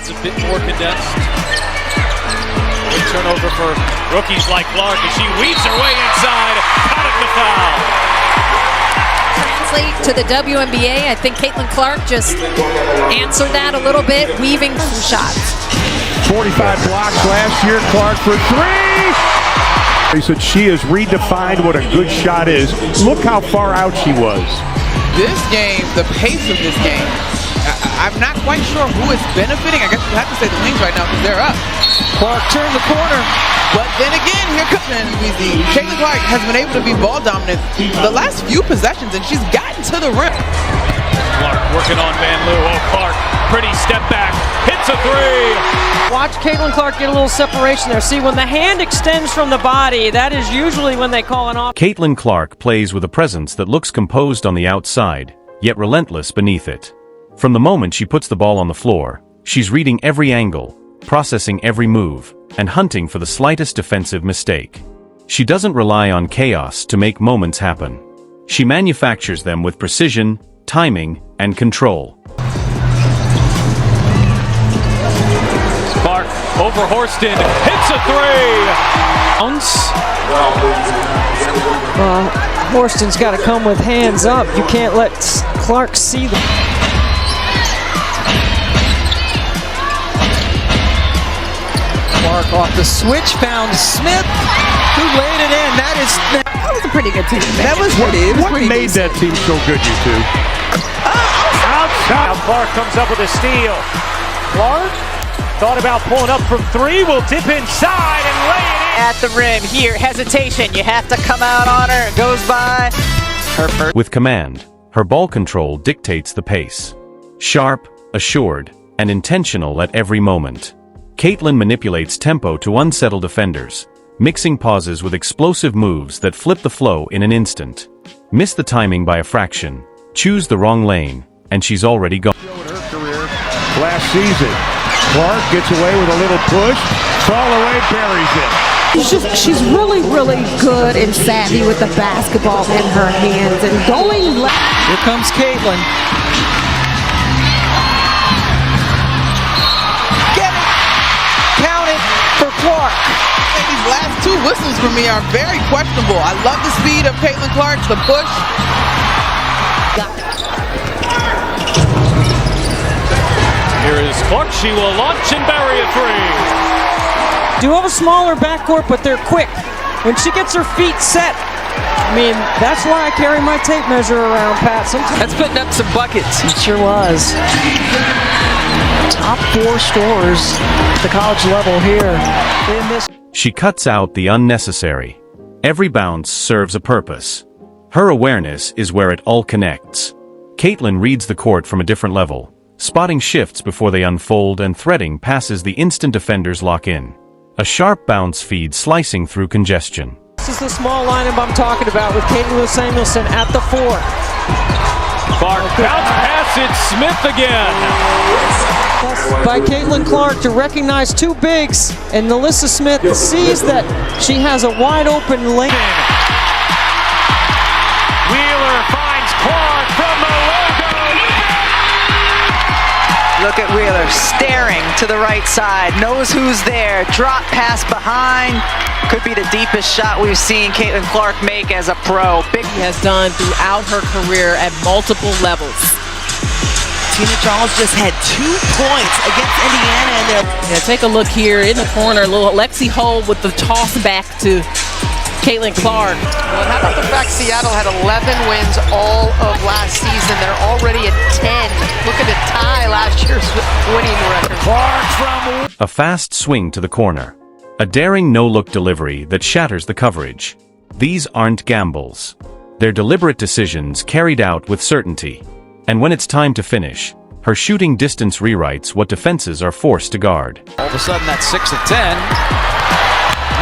It's a bit more condensed. Good turnover for rookies like Clark, and she weaves her way inside, cutting the foul. Translate to the WNBA, I think CaitlinClark just answered that a little bit, weaving some shots. 45 blocks last year, Clark for three! He said she has redefined what a good shot is. Look how far out she was. This game, the pace of this game, I'm not quite sure who is benefiting. I guess we have to say the Wings right now because they're up. Clark turned the corner, but then again, here comes CaitlinClark has been able to be ball dominant the last few possessions, and she's gotten to the rim. Clark working on Van Loo. Oh, Clark, pretty step back, hits a three. Watch CaitlinClark get a little separation there. See, when the hand extends from the body, that is usually when they call an off. CaitlinClark plays with a presence that looks composed on the outside, yet relentless beneath it. From the moment she puts the ball on the floor, she's reading every angle, processing every move, and hunting for the slightest defensive mistake. She doesn't rely on chaos to make moments happen. She manufactures them with precision, timing, and control. Clark over Horston, hits a three. Horston's got to come with hands up. You can't let Clark see them. Clark off the switch, found Smith, who laid it in. That was a pretty good team. That was pretty. What made that team so good, you two? Outside. Clark comes up with a steal. Clark thought about pulling up from three. Will dip inside and lay it in. At the rim, here, hesitation. You have to come out on her. It goes by. With command, her ball control dictates the pace. Sharp, assured, and intentional at every moment. Caitlin manipulates tempo to unsettle defenders, mixing pauses with explosive moves that flip the flow in an instant. Miss the timing by a fraction, choose the wrong lane, and she's already gone. Her career last season. Clark gets away with a little push, fall away, buries it. She's really, really good and savvy with the basketball in her hands and going left. Here comes Caitlin. For Clark. These last two whistles for me are very questionable. I love the speed of CaitlinClark, the push. Here is Clark. She will launch and bury a three. Do have a smaller backcourt, but they're quick. When she gets her feet set, I mean, that's why I carry my tape measure around, Pat. Sometimes That's putting up some buckets. it sure was. Top 4 scorers at the college level here in this. She cuts out the unnecessary. Every bounce serves a purpose. Her awareness is where it all connects. Caitlin reads the court from a different level, spotting shifts before they unfold and threading passes the instant defenders lock in. A sharp bounce feed slicing through congestion. This is the small lineup I'm talking about with Caitlin Samuelson at the 4. Clark bounce pass, it's Smith again. By CaitlinClark to recognize 2 bigs, and Melissa Smith sees that she has a wide open lane. Wheeler finds Clark from the logo. Look at Wheeler staring to the right side. Knows who's there. Drop pass behind. Could be the deepest shot we've seen CaitlinClark make as a pro. Big has done throughout her career at multiple levels. Tina Charles just had 2 points against Indiana. Yeah, take a look here in the corner. Little Lexi Hull with the toss back to CaitlinClark. Well, how about the fact Seattle had 11 wins all of last season? They're already at 10. Looking to tie last year's winning record. Clark from A fast swing to the corner. A daring no-look delivery that shatters the coverage. These aren't gambles. They're deliberate decisions carried out with certainty. And when it's time to finish, her shooting distance rewrites what defenses are forced to guard. All of a sudden, that's 6 of 10.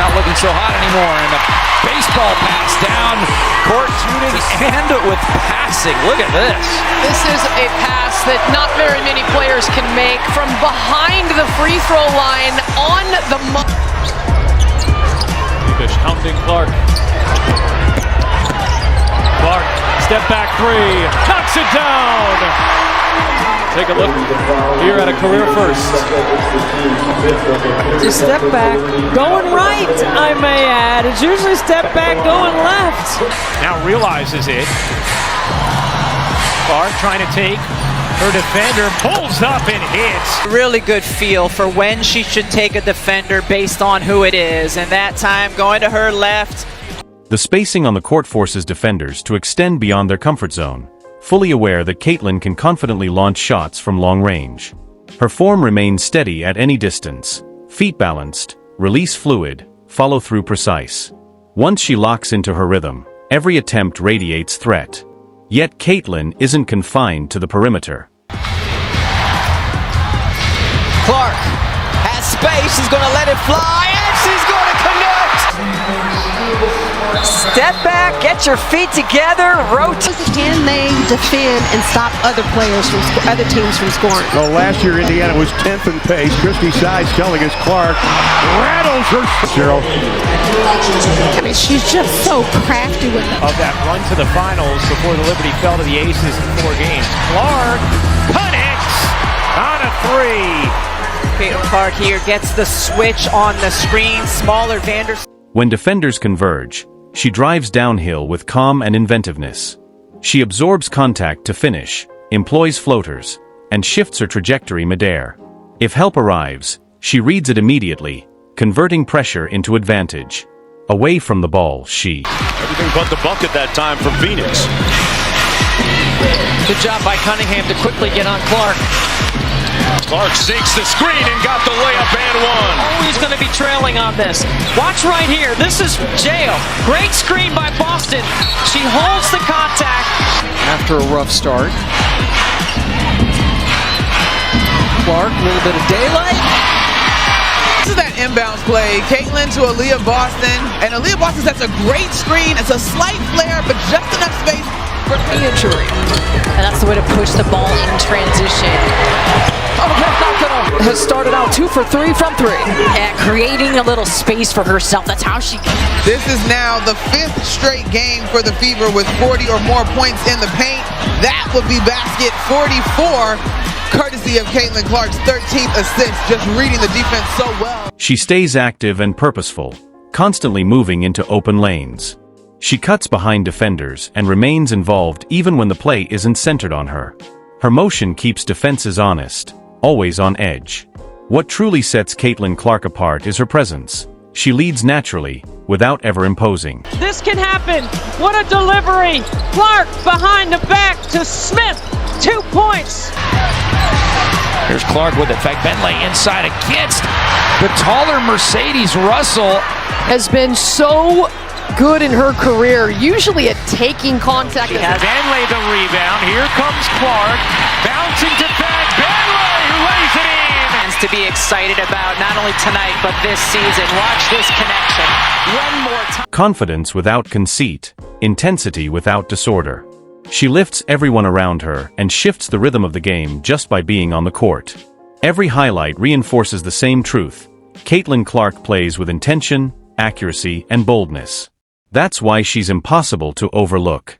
Not looking so hot anymore. And a baseball pass down, court shooting and with passing. Look at this. This is a pass that not very many players can make from behind the free throw line on the Fish hounding Clark. Clark, step back 3, knocks it down. Take a look here at a career first. Just step back, going right, I may add. It's usually step back, going left. Now realizes it. Clark trying to take her defender, pulls up and hits. Really good feel for when she should take a defender based on who it is, and that time going to her left. The spacing on the court forces defenders to extend beyond their comfort zone, fully aware that Caitlin can confidently launch shots from long range. Her form remains steady at any distance, feet balanced, release fluid, follow through precise. Once she locks into her rhythm, every attempt radiates threat. Yet Caitlin isn't confined to the perimeter. Clark has space, she's going to let it fly, and she's going to connect! Step back, get your feet together, rotate. Can they defend and stop other teams from scoring? Well, last year Indiana was 10th in pace. Christy Sides telling us Clark rattles her. Cheryl. I mean, she's just so crafty with it. Of that run to the finals before the Liberty fell to the Aces in 4 games. Clark connects on a 3. CaitlinClark here gets the switch on the screen, smaller Vanders. When defenders converge, she drives downhill with calm and inventiveness. She absorbs contact to finish, employs floaters, and shifts her trajectory midair. If help arrives, she reads it immediately, converting pressure into advantage. Away from the ball, she... Everything but the bucket that time from Phoenix. Good job by Cunningham to quickly get on Clark. Clark sinks the screen and got the layup and one. Always going to be trailing on this. Watch right here. This is Jail. Great screen by Boston. She holds the contact. After a rough start. Clark, a little bit of daylight. This is that inbounds play. Caitlin to Aaliyah Boston. And Aaliyah Boston sets a great screen. It's a slight flare, but just enough space for the injury. And that's the way to push the ball in transition. Oh, Beck has started out 2 for 3 from 3. Yeah, creating a little space for herself. That's how she... This is now the 5th straight game for the Fever with 40 or more points in the paint. That would be basket 44, courtesy of CaitlinClark's 13th assist, just reading the defense so well. She stays active and purposeful, constantly moving into open lanes. She cuts behind defenders and remains involved even when the play isn't centered on her. Her motion keeps defenses honest, always on edge. What truly sets CaitlinClark apart is her presence. She leads naturally, without ever imposing. This can happen. What a delivery. Clark behind the back to Smith. 2 points. Here's Clark with it. Bentley inside against the taller Mercedes Russell. Has been so good in her career, usually at taking contact. Bentley the rebound. Here comes Clark. Bouncing to back. Bentley who lays it in. To be excited about not only tonight, but this season. Watch this connection. One more time. Confidence without conceit, intensity without disorder. She lifts everyone around her and shifts the rhythm of the game just by being on the court. Every highlight reinforces the same truth. CaitlinClark plays with intention, accuracy, and boldness. That's why she's impossible to overlook.